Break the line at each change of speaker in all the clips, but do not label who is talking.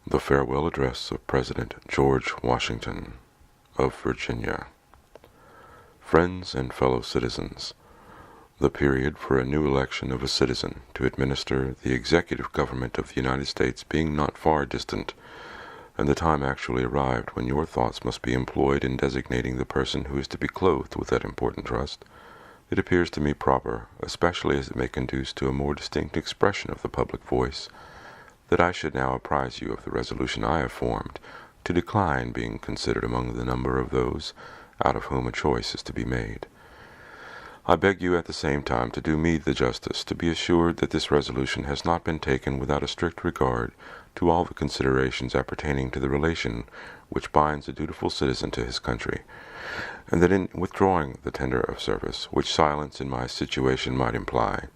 The Farewell Address of President George Washington of Virginia. Friends and fellow citizens, the period for a new election of a citizen to administer the executive government of the United States being not far distant, and the time actually arrived when your thoughts must be employed in designating the person who is to be clothed with that important trust, it appears to me proper, especially as it may conduce to a more distinct expression of the public voice, that I should now apprise you of the resolution I have formed to decline being considered among the number of those out of whom a choice is to be made. I beg you at the same time to do me the justice to be assured that this resolution has not been taken without a strict regard to all the considerations appertaining to the relation which binds a dutiful citizen to his country, and that in withdrawing the tender of service which silence in my situation might imply,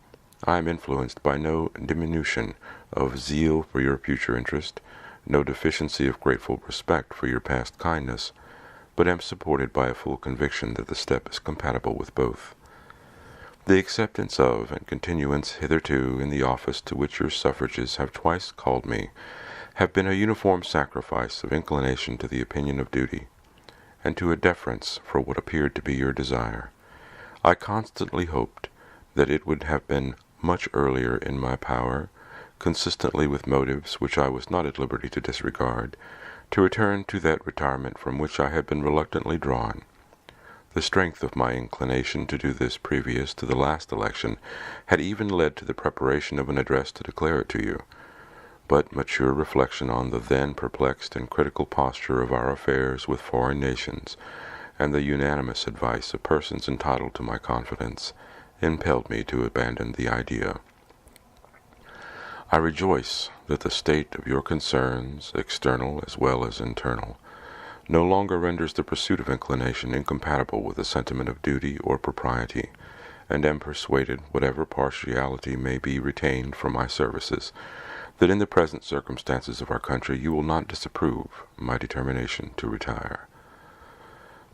I am influenced by no diminution of zeal for your future interest, no deficiency of grateful respect for your past kindness, but am supported by a full conviction that the step is compatible with both. The acceptance of and continuance hitherto in the office to which your suffrages have twice called me have been a uniform sacrifice of inclination to the opinion of duty, and to a deference for what appeared to be your desire. I constantly hoped that it would have been much earlier in my power, consistently with motives which I was not at liberty to disregard, to return to that retirement from which I had been reluctantly drawn. The strength of my inclination to do this previous to the last election had even led to the preparation of an address to declare it to you, but mature reflection on the then perplexed and critical posture of our affairs with foreign nations, and the unanimous advice of persons entitled to my confidence, impelled me to abandon the idea. I rejoice that the state of your concerns, external as well as internal, no longer renders the pursuit of inclination incompatible with a sentiment of duty or propriety, and am persuaded, whatever partiality may be retained for my services, that in the present circumstances of our country you will not disapprove my determination to retire.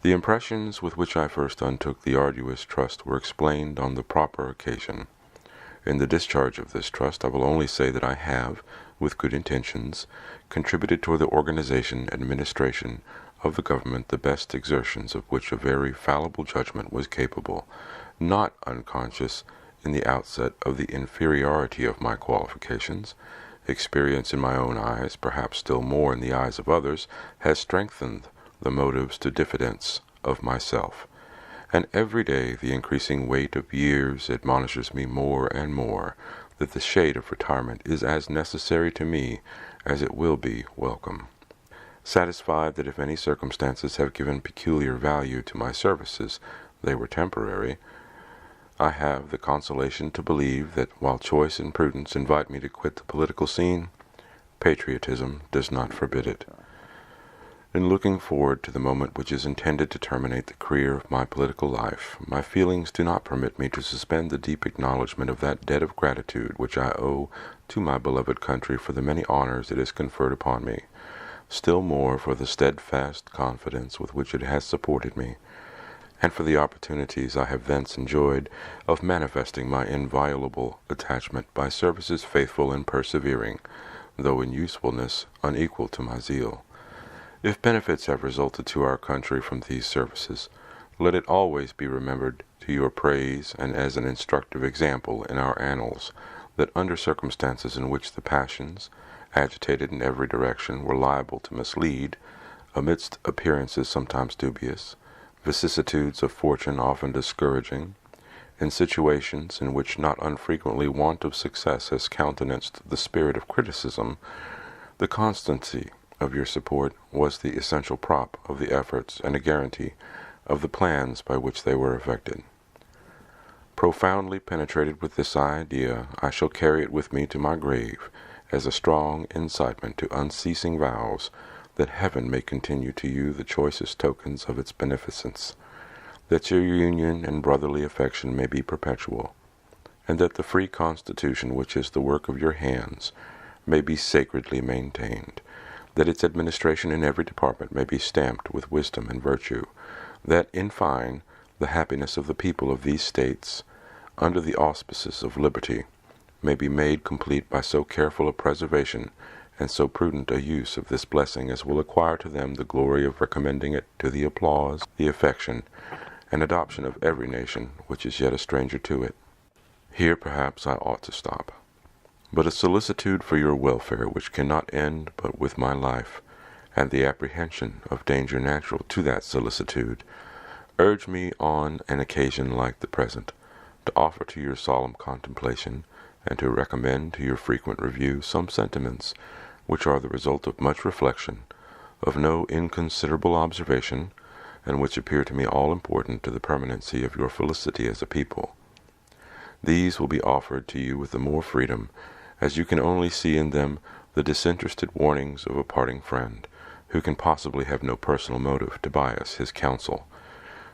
The impressions with which I first undertook the arduous trust were explained on the proper occasion. In the discharge of this trust I will only say that I have, with good intentions, contributed toward the organization and administration of the government the best exertions of which a very fallible judgment was capable, not unconscious in the outset of the inferiority of my qualifications. Experience in my own eyes, perhaps still more in the eyes of others, has strengthened the motives to diffidence of myself, and every day the increasing weight of years admonishes me more and more that the shade of retirement is as necessary to me as it will be welcome. Satisfied that if any circumstances have given peculiar value to my services, they were temporary, I have the consolation to believe that while choice and prudence invite me to quit the political scene, patriotism does not forbid it. In looking forward to the moment which is intended to terminate the career of my political life, my feelings do not permit me to suspend the deep acknowledgment of that debt of gratitude which I owe to my beloved country for the many honors it has conferred upon me, still more for the steadfast confidence with which it has supported me, and for the opportunities I have thence enjoyed of manifesting my inviolable attachment by services faithful and persevering, though in usefulness unequal to my zeal. If benefits have resulted to our country from these services, let it always be remembered to your praise and as an instructive example in our annals, that under circumstances in which the passions, agitated in every direction, were liable to mislead, amidst appearances sometimes dubious, vicissitudes of fortune often discouraging, in situations in which not unfrequently want of success has countenanced the spirit of criticism, the constancy of your support was the essential prop of the efforts and a guarantee of the plans by which they were effected. Profoundly penetrated with this idea, I shall carry it with me to my grave as a strong incitement to unceasing vows that heaven may continue to you the choicest tokens of its beneficence, that your union and brotherly affection may be perpetual, and that the free constitution which is the work of your hands may be sacredly maintained, that its administration in every department may be stamped with wisdom and virtue, that, in fine, the happiness of the people of these states, under the auspices of liberty, may be made complete by so careful a preservation and so prudent a use of this blessing as will acquire to them the glory of recommending it to the applause, the affection, and adoption of every nation which is yet a stranger to it. Here perhaps I ought to stop. But a solicitude for your welfare which cannot end but with my life, and the apprehension of danger natural to that solicitude, urge me on an occasion like the present, to offer to your solemn contemplation, and to recommend to your frequent review some sentiments which are the result of much reflection, of no inconsiderable observation, and which appear to me all important to the permanency of your felicity as a people. These will be offered to you with the more freedom, as you can only see in them the disinterested warnings of a parting friend, who can possibly have no personal motive to bias his counsel,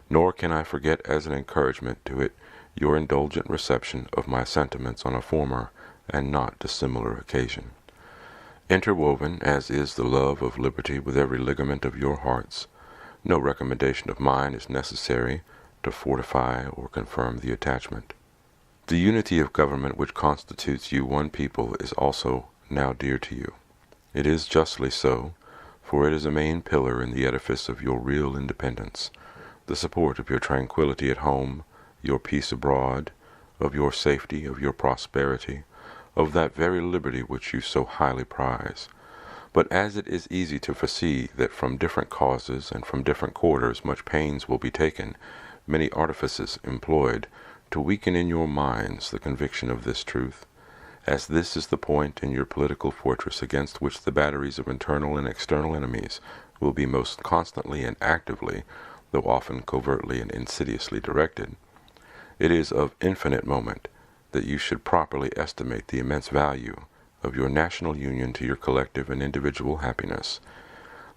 nor can I forget as an encouragement to it your indulgent reception of my sentiments on a former and not dissimilar occasion. Interwoven as is the love of liberty with every ligament of your hearts, no recommendation of mine is necessary to fortify or confirm the attachment. The unity of government which constitutes you one people is also now dear to you. It is justly so, for it is a main pillar in the edifice of your real independence, the support of your tranquillity at home, your peace abroad, of your safety, of your prosperity, of that very liberty which you so highly prize. But as it is easy to foresee that from different causes and from different quarters much pains will be taken, many artifices employed, to weaken in your minds the conviction of this truth, as this is the point in your political fortress against which the batteries of internal and external enemies will be most constantly and actively, though often covertly and insidiously directed, it is of infinite moment that you should properly estimate the immense value of your national union to your collective and individual happiness,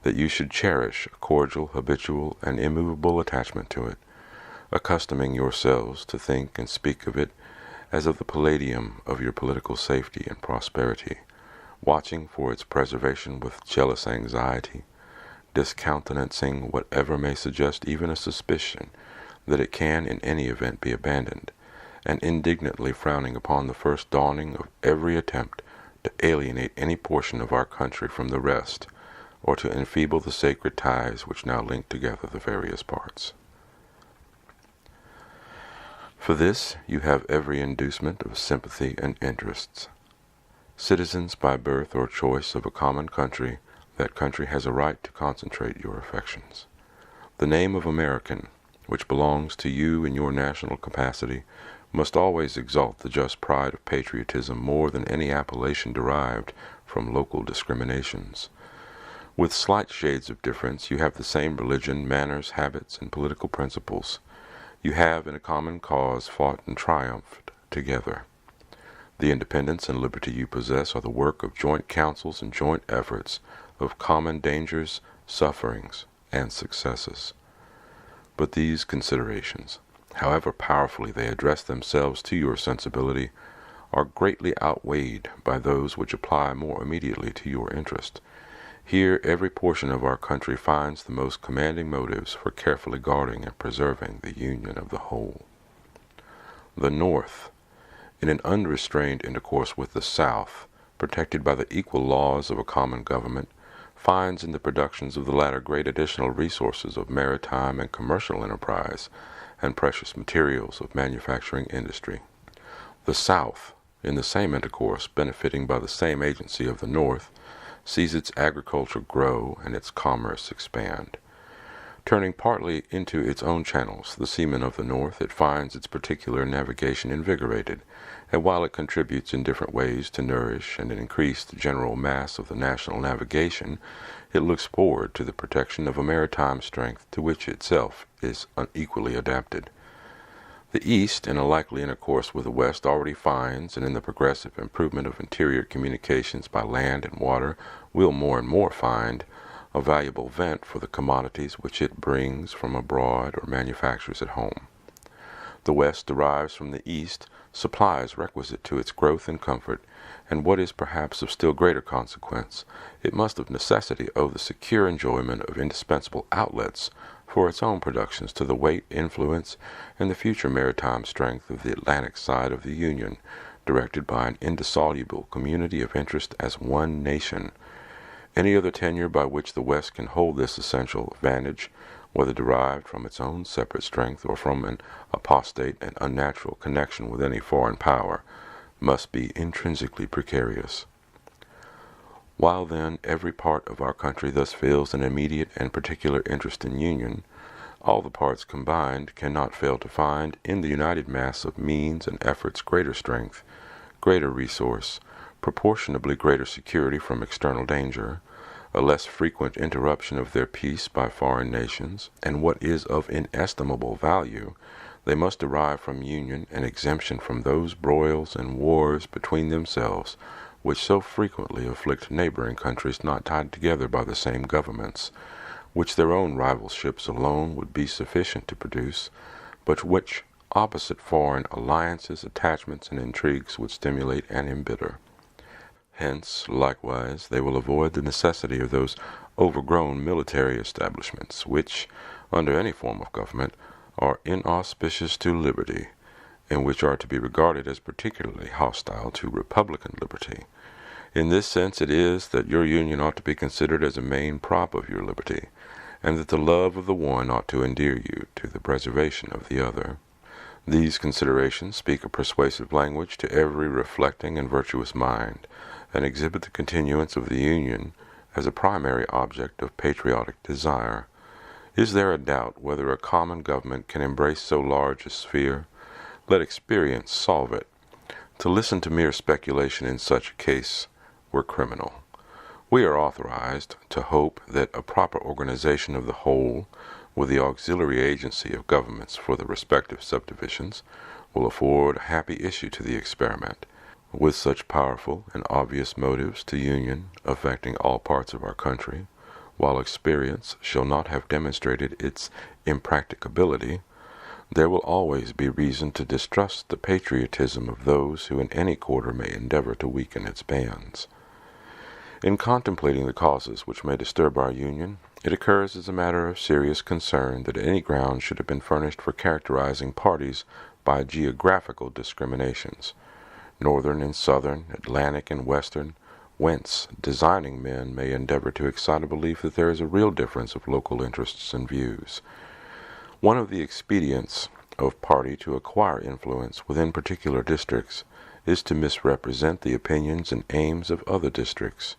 that you should cherish a cordial, habitual, and immovable attachment to it, accustoming yourselves to think and speak of it as of the palladium of your political safety and prosperity, watching for its preservation with jealous anxiety, discountenancing whatever may suggest even a suspicion that it can in any event be abandoned, and indignantly frowning upon the first dawning of every attempt to alienate any portion of our country from the rest, or to enfeeble the sacred ties which now link together the various parts. For this you have every inducement of sympathy and interests. Citizens by birth or choice of a common country, that country has a right to concentrate your affections. The name of American, which belongs to you in your national capacity, must always exalt the just pride of patriotism more than any appellation derived from local discriminations. With slight shades of difference, you have the same religion, manners, habits, and political principles. You have in a common cause fought and triumphed together. The independence and liberty you possess are the work of joint counsels and joint efforts, of common dangers, sufferings, and successes. But these considerations, however powerfully they address themselves to your sensibility, are greatly outweighed by those which apply more immediately to your interest. Here every portion of our country finds the most commanding motives for carefully guarding and preserving the union of the whole. The North, in an unrestrained intercourse with the South, protected by the equal laws of a common government, finds in the productions of the latter great additional resources of maritime and commercial enterprise, and precious materials of manufacturing industry. The South, in the same intercourse, benefiting by the same agency of the North, sees its agriculture grow and its commerce expand. Turning partly into its own channels, the seamen of the North, it finds its particular navigation invigorated, and while it contributes in different ways to nourish and increase the general mass of the national navigation, it looks forward to the protection of a maritime strength to which itself is unequally adapted. The East, in a likely intercourse with the West, already finds, and in the progressive improvement of interior communications by land and water, will more and more find, a valuable vent for the commodities which it brings from abroad or manufactures at home. The West derives from the East supplies requisite to its growth and comfort, and what is perhaps of still greater consequence, it must of necessity owe the secure enjoyment of indispensable outlets for its own productions to the weight, influence, and the future maritime strength of the Atlantic side of the Union, directed by an indissoluble community of interest as one nation. Any other tenure by which the West can hold this essential advantage, whether derived from its own separate strength or from an apostate and unnatural connection with any foreign power, must be intrinsically precarious. While then every part of our country thus feels an immediate and particular interest in union, all the parts combined cannot fail to find in the united mass of means and efforts greater strength, greater resource, proportionably greater security from external danger, a less frequent interruption of their peace by foreign nations, and what is of inestimable value, they must derive from union an exemption from those broils and wars between themselves which so frequently afflict neighboring countries not tied together by the same governments, which their own rivalships alone would be sufficient to produce, but which opposite foreign alliances, attachments, and intrigues would stimulate and embitter. Hence, likewise, they will avoid the necessity of those overgrown military establishments, which, under any form of government, are inauspicious to liberty, and which are to be regarded as particularly hostile to republican liberty. In this sense it is that your union ought to be considered as a main prop of your liberty, and that the love of the one ought to endear you to the preservation of the other. These considerations speak a persuasive language to every reflecting and virtuous mind, and exhibit the continuance of the Union as a primary object of patriotic desire. Is there a doubt whether a common government can embrace so large a sphere? Let experience solve it. To listen to mere speculation in such a case were criminal. We are authorized to hope that a proper organization of the whole, with the auxiliary agency of governments for the respective subdivisions, will afford a happy issue to the experiment. With such powerful and obvious motives to union affecting all parts of our country, while experience shall not have demonstrated its impracticability, there will always be reason to distrust the patriotism of those who in any quarter may endeavor to weaken its bands. In contemplating the causes which may disturb our union, it occurs as a matter of serious concern that any ground should have been furnished for characterizing parties by geographical discriminations, northern and southern, Atlantic and western, whence designing men may endeavor to excite a belief that there is a real difference of local interests and views. One of the expedients of party to acquire influence within particular districts is to misrepresent the opinions and aims of other districts.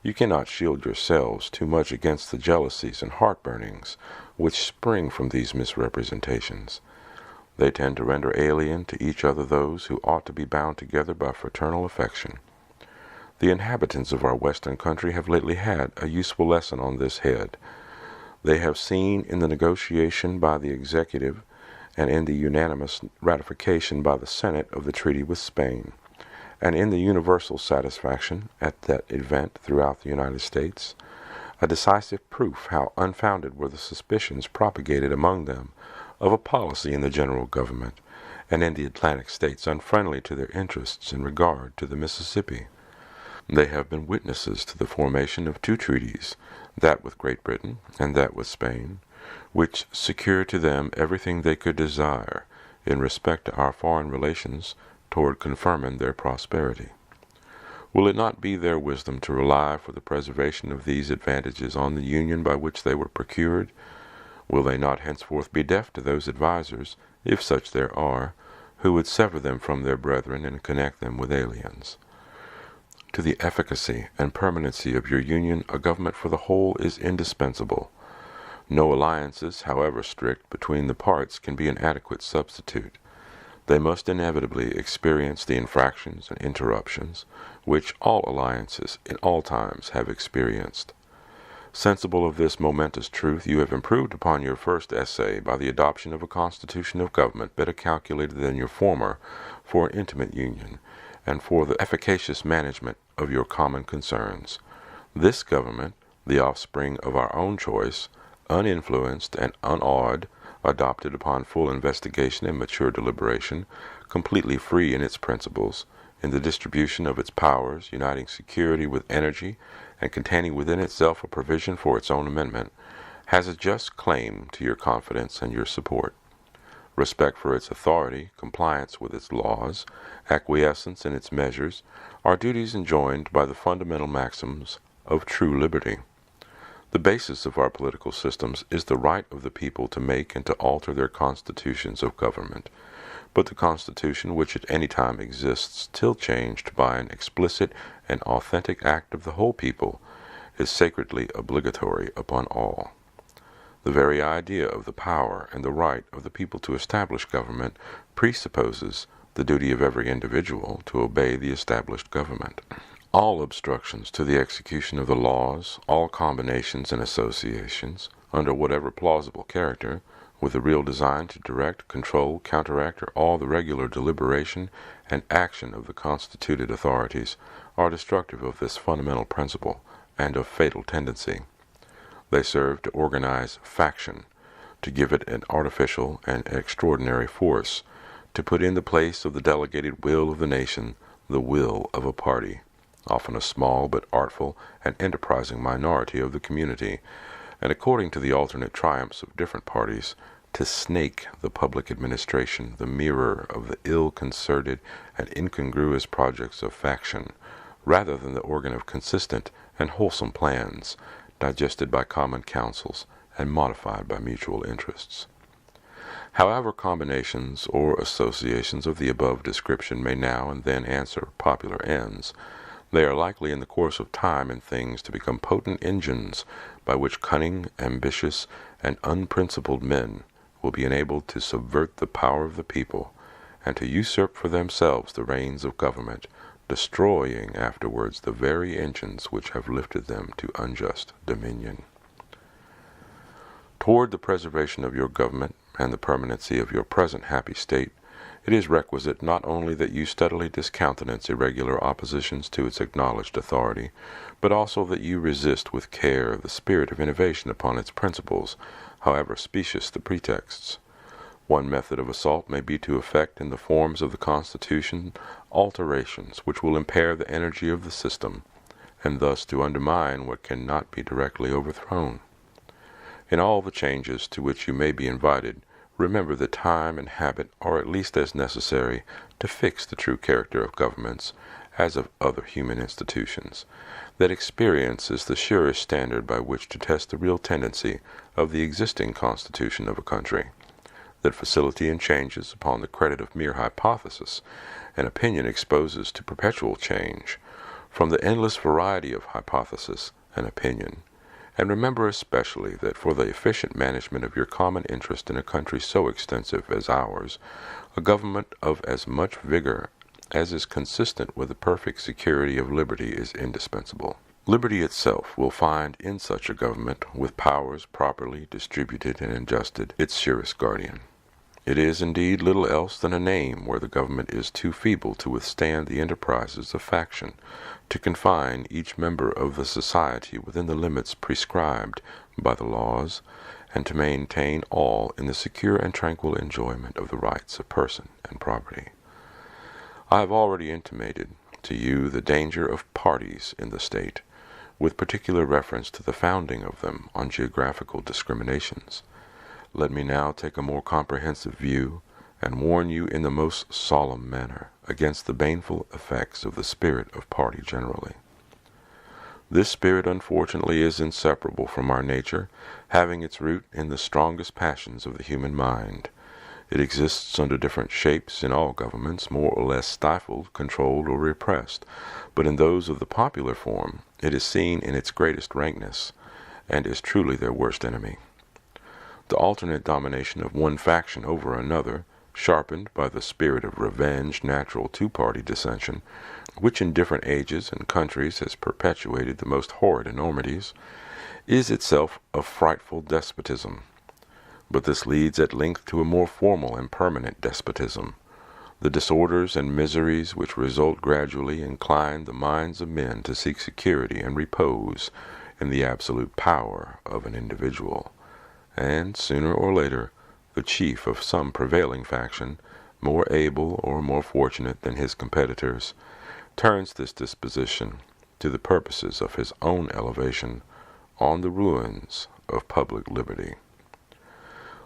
You cannot shield yourselves too much against the jealousies and heartburnings which spring from these misrepresentations. They tend to render alien to each other those who ought to be bound together by fraternal affection. The inhabitants of our western country have lately had a useful lesson on this head. They have seen in the negotiation by the executive and in the unanimous ratification by the Senate of the treaty with Spain, and in the universal satisfaction at that event throughout the United States, a decisive proof how unfounded were the suspicions propagated among them of a policy in the general government and in the Atlantic States unfriendly to their interests in regard to the Mississippi. They have been witnesses to the formation of two treaties, that with Great Britain and that with Spain, which secure to them everything they could desire in respect to our foreign relations toward confirming their prosperity. Will it not be their wisdom to rely for the preservation of these advantages on the union by which they were procured? Will they not henceforth be deaf to those advisers, if such there are, who would sever them from their brethren and connect them with aliens? To the efficacy and permanency of your union, a government for the whole is indispensable. No alliances, however strict, between the parts can be an adequate substitute. They must inevitably experience the infractions and interruptions which all alliances in all times have experienced. Sensible of this momentous truth, you have improved upon your first essay by the adoption of a constitution of government better calculated than your former for an intimate union, and for the efficacious management of your common concerns. This government, the offspring of our own choice, uninfluenced and unawed, adopted upon full investigation and mature deliberation, completely free in its principles, in the distribution of its powers, uniting security with energy, and containing within itself a provision for its own amendment, has a just claim to your confidence and your support. Respect for its authority, compliance with its laws, acquiescence in its measures, are duties enjoined by the fundamental maxims of true liberty. The basis of our political systems is the right of the people to make and to alter their constitutions of government. But the Constitution, which at any time exists till changed by an explicit and authentic act of the whole people, is sacredly obligatory upon all. The very idea of the power and the right of the people to establish government presupposes the duty of every individual to obey the established government. All obstructions to the execution of the laws, all combinations and associations, under whatever plausible character, with the real design to direct, control, counteract, or all the regular deliberation and action of the constituted authorities, are destructive of this fundamental principle and of fatal tendency. They serve to organize faction, to give it an artificial and extraordinary force, to put in the place of the delegated will of the nation the will of a party, often a small but artful and enterprising minority of the community, and according to the alternate triumphs of different parties, to snake the public administration, the mirror of the ill-concerted and incongruous projects of faction, rather than the organ of consistent and wholesome plans, digested by common councils and modified by mutual interests. However combinations or associations of the above description may now and then answer popular ends, they are likely in the course of time and things to become potent engines by which cunning, ambitious, and unprincipled men will be enabled to subvert the power of the people and to usurp for themselves the reins of government, destroying afterwards the very engines which have lifted them to unjust dominion. Toward the preservation of your government and the permanency of your present happy state, it is requisite not only that you steadily discountenance irregular oppositions to its acknowledged authority, but also that you resist with care the spirit of innovation upon its principles, however specious the pretexts. One method of assault may be to effect in the forms of the Constitution alterations which will impair the energy of the system, and thus to undermine what cannot be directly overthrown. In all the changes to which you may be invited, remember that time and habit are at least as necessary to fix the true character of governments as of other human institutions, that experience is the surest standard by which to test the real tendency of the existing constitution of a country, that facility in changes upon the credit of mere hypothesis and opinion exposes to perpetual change, from the endless variety of hypothesis and opinion. And remember especially that for the efficient management of your common interest in a country so extensive as ours, a government of as much vigor as is consistent with the perfect security of liberty is indispensable. Liberty itself will find in such a government, with powers properly distributed and adjusted, its surest guardian. It is indeed little else than a name where the government is too feeble to withstand the enterprises of faction, to confine each member of the society within the limits prescribed by the laws, and to maintain all in the secure and tranquil enjoyment of the rights of person and property. I have already intimated to you the danger of parties in the state, with particular reference to the founding of them on geographical discriminations. Let me now take a more comprehensive view and warn you in the most solemn manner against the baneful effects of the spirit of party generally. This spirit unfortunately is inseparable from our nature, having its root in the strongest passions of the human mind. It exists under different shapes in all governments, more or less stifled, controlled, or repressed, but in those of the popular form it is seen in its greatest rankness, and is truly their worst enemy. The alternate domination of one faction over another, sharpened by the spirit of revenge natural to party dissension, which in different ages and countries has perpetuated the most horrid enormities, is itself a frightful despotism. But this leads at length to a more formal and permanent despotism. The disorders and miseries which result gradually incline the minds of men to seek security and repose in the absolute power of an individual, and sooner or later the chief of some prevailing faction, more able or more fortunate than his competitors, turns this disposition to the purposes of his own elevation on the ruins of public liberty.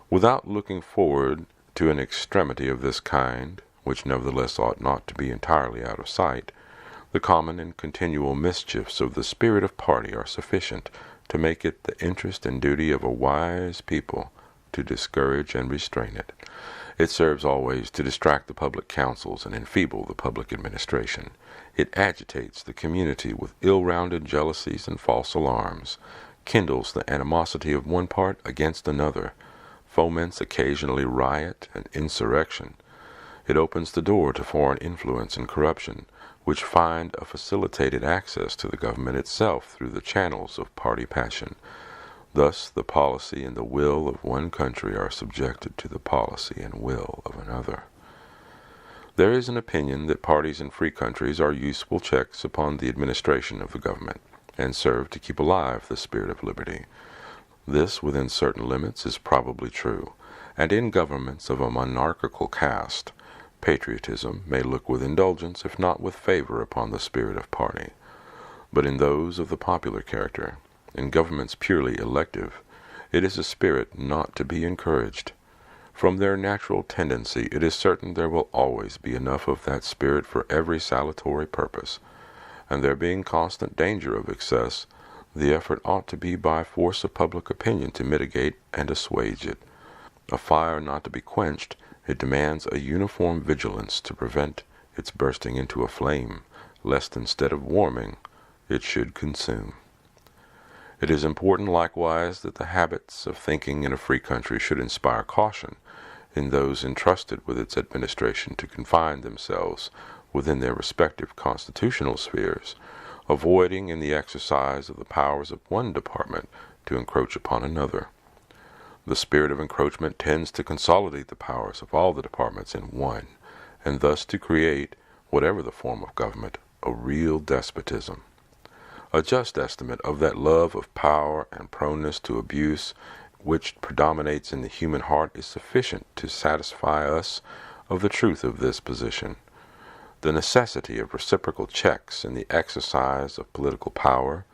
Without looking forward To an extremity of this kind, which nevertheless ought not to be entirely out of sight, the common and continual mischiefs of the spirit of party are sufficient to make it the interest and duty of a wise people to discourage and restrain it. It serves always to distract the public councils and enfeeble the public administration. It agitates the community with ill-rounded jealousies and false alarms, kindles the animosity of one part against another, foments occasionally riot and insurrection. It opens the door to foreign influence and corruption, which find a facilitated access to the government itself through the channels of party passion. Thus the policy and the will of one country are subjected to the policy and will of another. There is an opinion that parties in free countries are useful checks upon the administration of the government, and serve to keep alive the spirit of liberty. This, within certain limits, is probably true, and in governments of a monarchical caste, patriotism may look with indulgence, if not with favor, upon the spirit of party. But in those of the popular character, in governments purely elective, it is a spirit not to be encouraged. From their natural tendency, it is certain there will always be enough of that spirit for every salutary purpose, and there being constant danger of excess, the effort ought to be by force of public opinion to mitigate and assuage it. A fire not to be quenched, it demands a uniform vigilance to prevent its bursting into a flame, lest instead of warming, it should consume. It is important likewise that the habits of thinking in a free country should inspire caution in those entrusted with its administration to confine themselves within their respective constitutional spheres, avoiding in the exercise of the powers of one department to encroach upon another. The spirit of encroachment tends to consolidate the powers of all the departments in one, and thus to create, whatever the form of government, a real despotism. A just estimate of that love of power and proneness to abuse which predominates in the human heart is sufficient to satisfy us of the truth of this position. The necessity of reciprocal checks in the exercise of political power,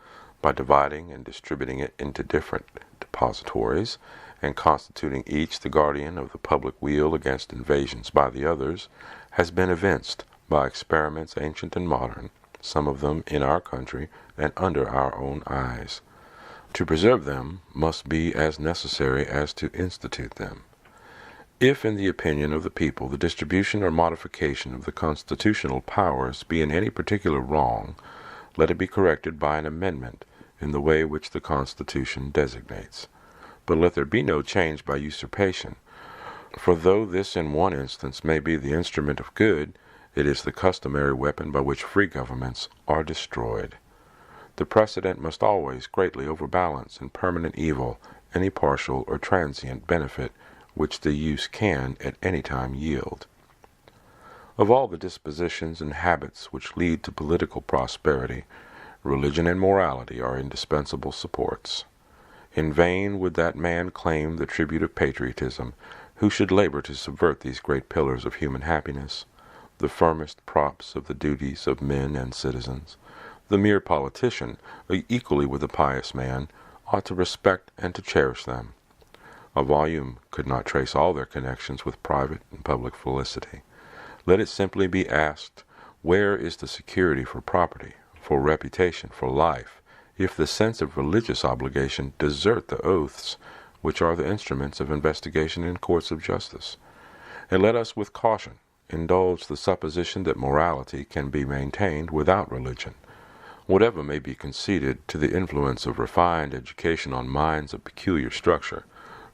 by dividing and distributing it into different depositories, and constituting each the guardian of the public weal against invasions by the others, has been evinced by experiments ancient and modern, some of them in our country and under our own eyes. To preserve them must be as necessary as to institute them. If, in the opinion of the people, the distribution or modification of the constitutional powers be in any particular wrong, let it be corrected by an amendment in the way which the Constitution designates. But let there be no change by usurpation, for though this in one instance may be the instrument of good, it is the customary weapon by which free governments are destroyed. The precedent must always greatly overbalance in permanent evil any partial or transient benefit which the use can at any time yield. Of all the dispositions and habits which lead to political prosperity, religion and morality are indispensable supports. In vain would that man claim the tribute of patriotism who should labor to subvert these great pillars of human happiness, the firmest props of the duties of men and citizens. The mere politician, equally with the pious man, ought to respect and to cherish them. A volume could not trace all their connections with private and public felicity. Let it simply be asked, where is the security for property, for reputation, for life, if the sense of religious obligation desert the oaths which are the instruments of investigation in courts of justice? And let us with caution indulge the supposition that morality can be maintained without religion. Whatever may be conceded to the influence of refined education on minds of peculiar structure,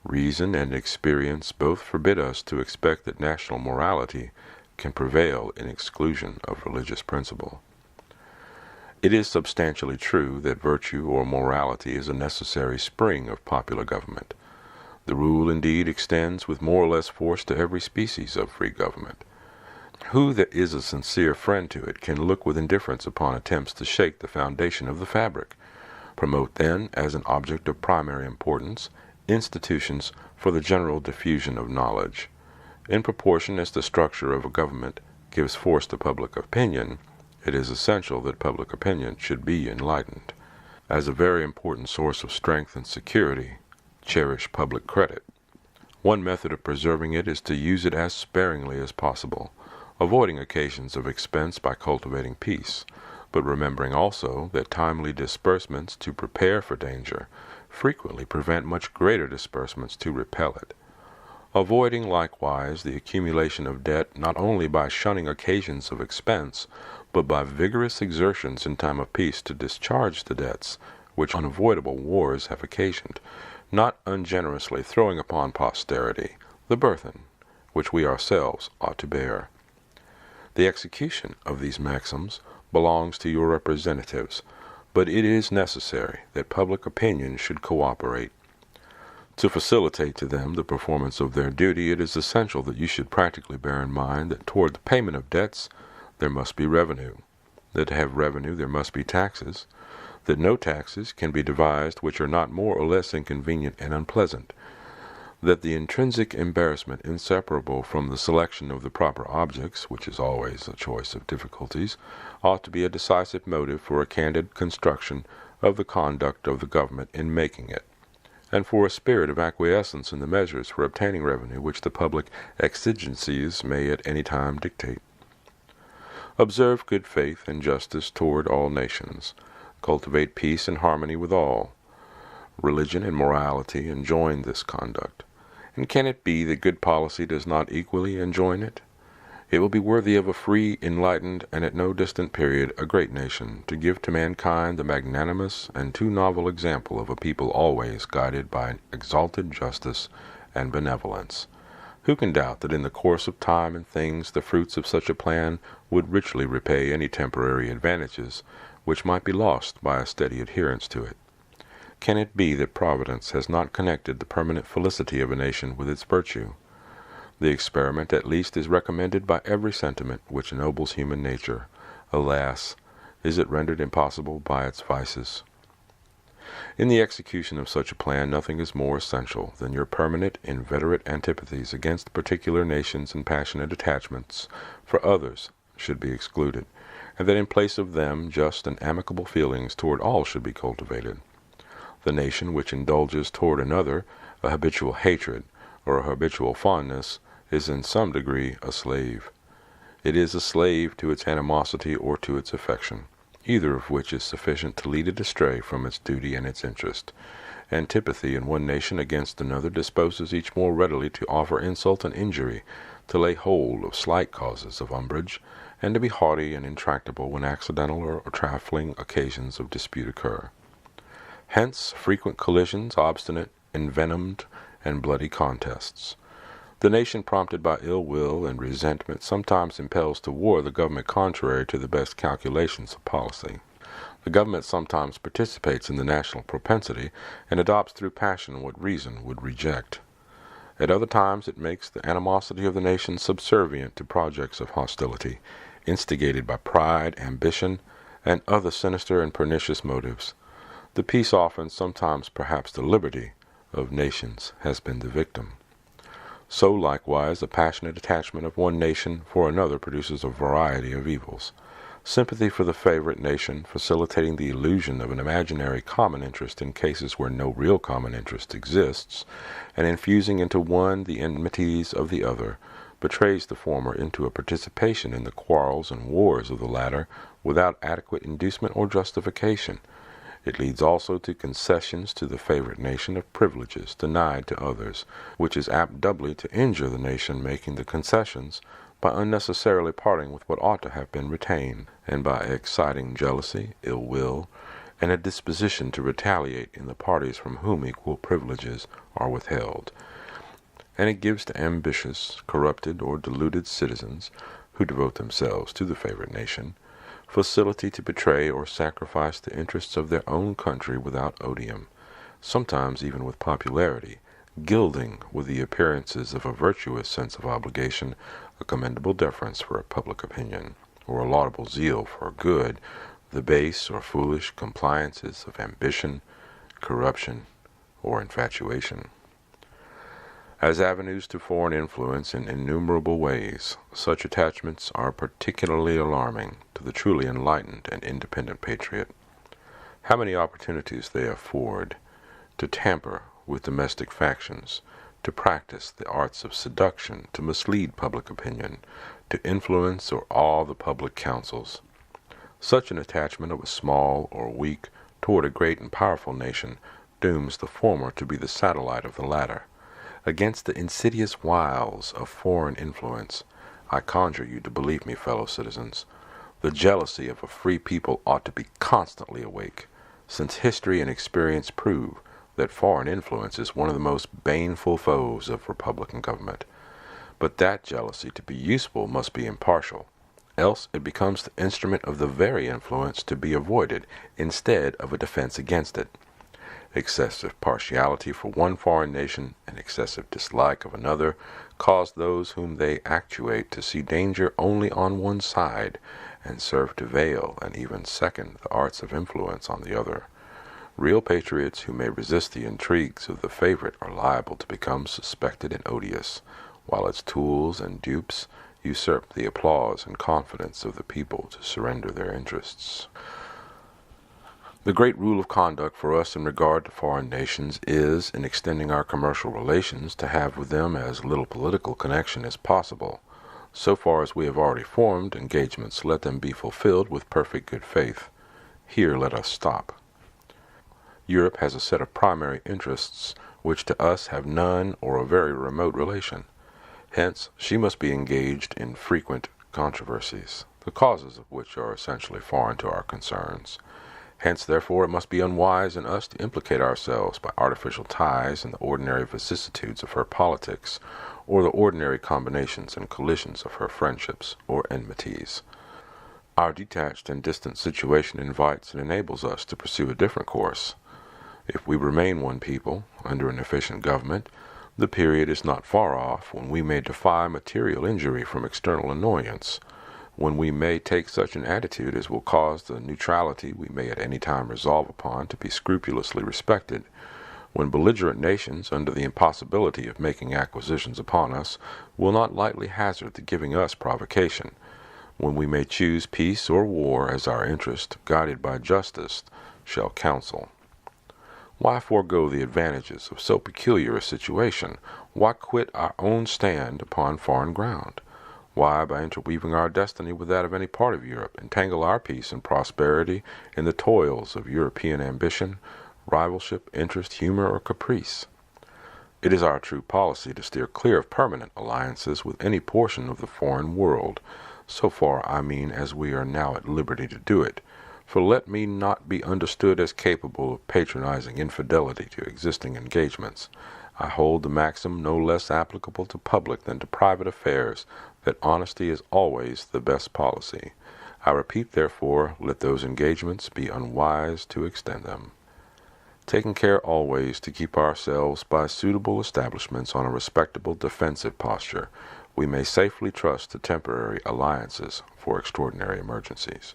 reason and experience both forbid us to expect that national morality can prevail in exclusion of religious principle. It is substantially true that virtue or morality is a necessary spring of popular government. The rule indeed extends with more or less force to every species of free government. Who that is a sincere friend to it can look with indifference upon attempts to shake the foundation of the fabric? Promote then, as an object of primary importance, institutions for the general diffusion of knowledge. In proportion as the structure of a government gives force to public opinion, it is essential that public opinion should be enlightened. As a very important source of strength and security, cherish public credit. One method of preserving it is to use it as sparingly as possible, avoiding occasions of expense by cultivating peace, but remembering also that timely disbursements to prepare for danger frequently prevent much greater disbursements to repel it. Avoiding likewise the accumulation of debt not only by shunning occasions of expense, but by vigorous exertions in time of peace to discharge the debts which unavoidable wars have occasioned, not ungenerously throwing upon posterity the burthen which we ourselves ought to bear. The execution of these maxims belongs to your representatives, but it is necessary that public opinion should cooperate. To facilitate to them the performance of their duty, it is essential that you should practically bear in mind that toward the payment of debts there must be revenue, that to have revenue there must be taxes, that no taxes can be devised which are not more or less inconvenient and unpleasant, that the intrinsic embarrassment inseparable from the selection of the proper objects, which is always a choice of difficulties, ought to be a decisive motive for a candid construction of the conduct of the government in making it, and for a spirit of acquiescence in the measures for obtaining revenue which the public exigencies may at any time dictate. Observe good faith and justice toward all nations. Cultivate peace and harmony with all. Religion and morality enjoin this conduct. And can it be that good policy does not equally enjoin it? It will be worthy of a free, enlightened, and at no distant period a great nation, to give to mankind the magnanimous and too novel example of a people always guided by exalted justice and benevolence. Who can doubt that in the course of time and things the fruits of such a plan would richly repay any temporary advantages which might be lost by a steady adherence to it? Can it be that Providence has not connected the permanent felicity of a nation with its virtue? The experiment at least is recommended by every sentiment which ennobles human nature. Alas, is it rendered impossible by its vices? In the execution of such a plan nothing is more essential than your permanent, inveterate antipathies against particular nations and passionate attachments for others should be excluded, and that in place of them just and amicable feelings toward all should be cultivated. The nation which indulges toward another a habitual hatred or a habitual fondness is in some degree a slave. It is a slave to its animosity or to its affection, either of which is sufficient to lead it astray from its duty and its interest. Antipathy in one nation against another disposes each more readily to offer insult and injury, to lay hold of slight causes of umbrage, and to be haughty and intractable when accidental or trifling occasions of dispute occur. Hence frequent collisions, obstinate, envenomed, and bloody contests. The nation prompted by ill will and resentment sometimes impels to war the government contrary to the best calculations of policy. The government sometimes participates in the national propensity and adopts through passion what reason would reject. At other times it makes the animosity of the nation subservient to projects of hostility, instigated by pride, ambition, and other sinister and pernicious motives. The peace often, sometimes perhaps the liberty, of nations has been the victim. So likewise the passionate attachment of one nation for another produces a variety of evils. Sympathy for the favorite nation, facilitating the illusion of an imaginary common interest in cases where no real common interest exists, and infusing into one the enmities of the other, betrays the former into a participation in the quarrels and wars of the latter without adequate inducement or justification. It leads also to concessions to the favorite nation of privileges denied to others, which is apt doubly to injure the nation making the concessions by unnecessarily parting with what ought to have been retained, and by exciting jealousy, ill will, and a disposition to retaliate in the parties from whom equal privileges are withheld. And it gives to ambitious, corrupted, or deluded citizens, who devote themselves to the favorite nation, facility to betray or sacrifice the interests of their own country without odium, sometimes even with popularity, gilding with the appearances of a virtuous sense of obligation, a commendable deference for a public opinion, or a laudable zeal for good, the base or foolish compliances of ambition, corruption, or infatuation. As avenues to foreign influence in innumerable ways, such attachments are particularly alarming to the truly enlightened and independent patriot. How many opportunities they afford to tamper with domestic factions, to practice the arts of seduction, to mislead public opinion, to influence or awe the public councils. Such an attachment of a small or weak toward a great and powerful nation dooms the former to be the satellite of the latter. Against the insidious wiles of foreign influence, I conjure you to believe me, fellow citizens, the jealousy of a free people ought to be constantly awake, since history and experience prove that foreign influence is one of the most baneful foes of republican government. But that jealousy, to be useful, must be impartial, else it becomes the instrument of the very influence to be avoided instead of a defense against it. Excessive partiality for one foreign nation and excessive dislike of another cause those whom they actuate to see danger only on one side and serve to veil and even second the arts of influence on the other. Real patriots who may resist the intrigues of the favorite are liable to become suspected and odious, while its tools and dupes usurp the applause and confidence of the people to surrender their interests. The great rule of conduct for us in regard to foreign nations is, in extending our commercial relations, to have with them as little political connection as possible. So far as we have already formed engagements, let them be fulfilled with perfect good faith. Here let us stop. Europe has a set of primary interests which to us have none or a very remote relation. Hence, she must be engaged in frequent controversies, the causes of which are essentially foreign to our concerns. Hence, therefore, it must be unwise in us to implicate ourselves by artificial ties in the ordinary vicissitudes of her politics, or the ordinary combinations and collisions of her friendships or enmities. Our detached and distant situation invites and enables us to pursue a different course. If we remain one people, under an efficient government, the period is not far off when we may defy material injury from external annoyance, when we may take such an attitude as will cause the neutrality we may at any time resolve upon to be scrupulously respected, when belligerent nations, under the impossibility of making acquisitions upon us, will not lightly hazard the giving us provocation, when we may choose peace or war as our interest, guided by justice, shall counsel. Why forego the advantages of so peculiar a situation? Why quit our own stand upon foreign ground? Why, by interweaving our destiny with that of any part of Europe, entangle our peace and prosperity in the toils of European ambition, rivalship, interest, humor, or caprice? It is our true policy to steer clear of permanent alliances with any portion of the foreign world, so far, I mean, as we are now at liberty to do it. For let me not be understood as capable of patronizing infidelity to existing engagements. I hold the maxim no less applicable to public than to private affairs, that honesty is always the best policy. I repeat, therefore, let those engagements be unwise to extend them. Taking care always to keep ourselves by suitable establishments on a respectable defensive posture, we may safely trust to temporary alliances for extraordinary emergencies.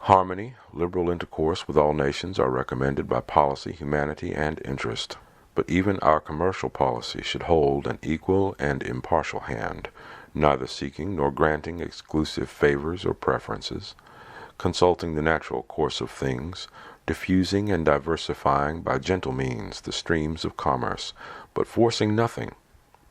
Harmony, liberal intercourse with all nations are recommended by policy, humanity, and interest. But even our commercial policy should hold an equal and impartial hand, neither seeking nor granting exclusive favors or preferences, consulting the natural course of things, diffusing and diversifying by gentle means the streams of commerce, but forcing nothing,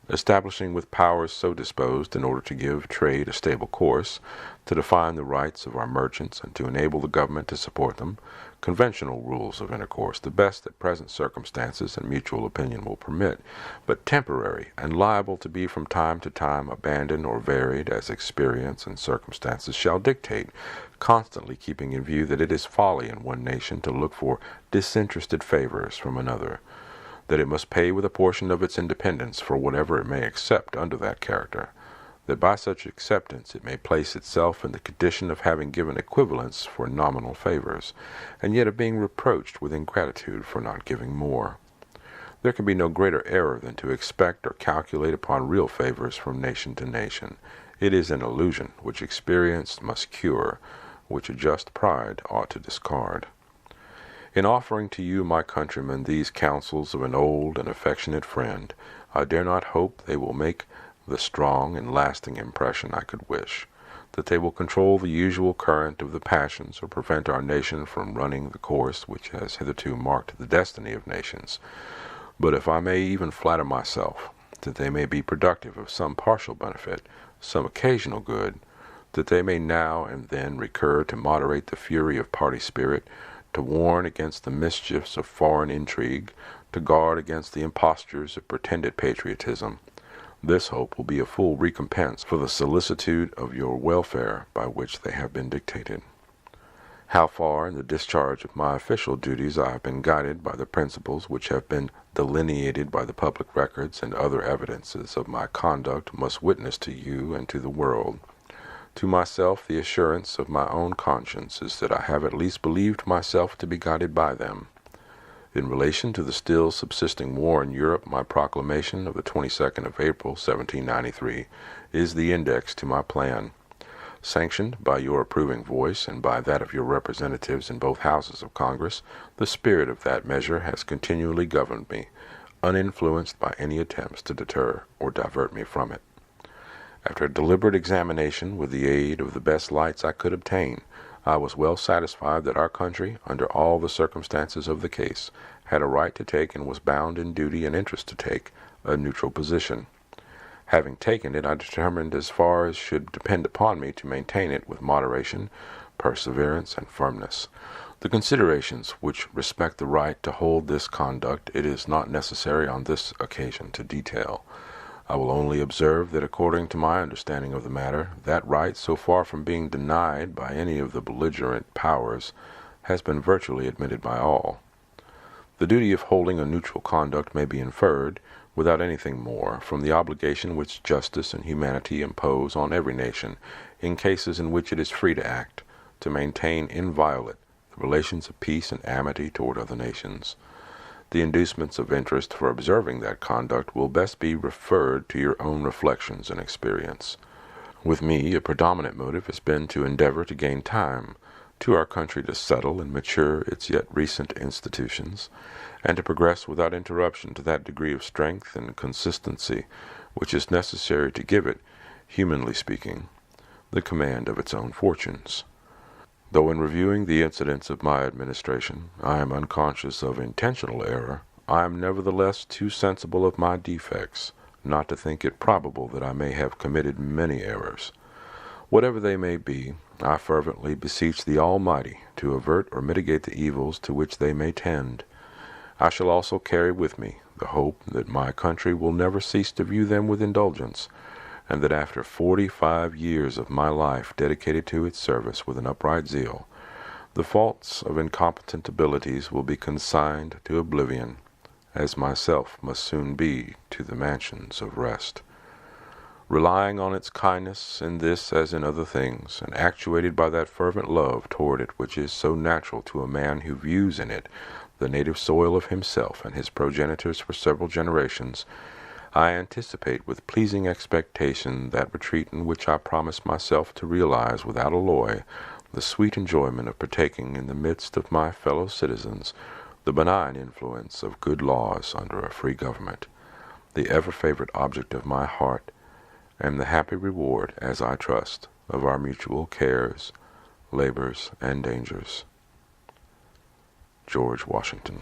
establishing with powers so disposed in order to give trade a stable course, to define the rights of our merchants and to enable the government to support them, conventional rules of intercourse, the best that present circumstances and mutual opinion will permit, but temporary and liable to be from time to time abandoned or varied as experience and circumstances shall dictate, constantly keeping in view that it is folly in one nation to look for disinterested favors from another, that it must pay with a portion of its independence for whatever it may accept under that character, that by such acceptance it may place itself in the condition of having given equivalents for nominal favors, and yet of being reproached with ingratitude for not giving more. There can be no greater error than to expect or calculate upon real favors from nation to nation. It is an illusion which experience must cure, which a just pride ought to discard. In offering to you, my countrymen, these counsels of an old and affectionate friend, I dare not hope they will make the strong and lasting impression I could wish, that they will control the usual current of the passions or prevent our nation from running the course which has hitherto marked the destiny of nations. But if I may even flatter myself that they may be productive of some partial benefit, some occasional good, that they may now and then recur to moderate the fury of party spirit, to warn against the mischiefs of foreign intrigue, to guard against the impostures of pretended patriotism, this hope will be a full recompense for the solicitude of your welfare by which they have been dictated. How far in the discharge of my official duties I have been guided by the principles which have been delineated by the public records and other evidences of my conduct must witness to you and to the world. To myself the assurance of my own conscience is that I have at least believed myself to be guided by them. In relation to the still subsisting war in Europe, my proclamation of the 22nd of April, 1793, is the index to my plan. Sanctioned by your approving voice and by that of your representatives in both houses of Congress, the spirit of that measure has continually governed me, uninfluenced by any attempts to deter or divert me from it. After a deliberate examination with the aid of the best lights I could obtain, I was well satisfied that our country, under all the circumstances of the case, had a right to take and was bound in duty and interest to take a neutral position. Having taken it, I determined as far as should depend upon me to maintain it with moderation, perseverance, and firmness. The considerations which respect the right to hold this conduct it is not necessary on this occasion to detail. I will only observe that according to my understanding of the matter, that right, so far from being denied by any of the belligerent powers, has been virtually admitted by all. The duty of holding a neutral conduct may be inferred, without anything more, from the obligation which justice and humanity impose on every nation, in cases in which it is free to act, to maintain inviolate the relations of peace and amity toward other nations. The inducements of interest for observing that conduct will best be referred to your own reflections and experience. With me, a predominant motive has been to endeavor to gain time to our country to settle and mature its yet recent institutions, and to progress without interruption to that degree of strength and consistency which is necessary to give it, humanly speaking, the command of its own fortunes. Though in reviewing the incidents of my administration I am unconscious of intentional error, I am nevertheless too sensible of my defects not to think it probable that I may have committed many errors. Whatever they may be, I fervently beseech the Almighty to avert or mitigate the evils to which they may tend. I shall also carry with me the hope that my country will never cease to view them with indulgence, and that after 45 years of my life dedicated to its service with an upright zeal, the faults of incompetent abilities will be consigned to oblivion, as myself must soon be to the mansions of rest. Relying on its kindness in this as in other things, and actuated by that fervent love toward it which is so natural to a man who views in it the native soil of himself and his progenitors for several generations, I anticipate with pleasing expectation that retreat in which I promise myself to realize without alloy the sweet enjoyment of partaking in the midst of my fellow citizens the benign influence of good laws under a free government, the ever-favorite object of my heart, and the happy reward, as I trust, of our mutual cares, labors, and dangers. George Washington.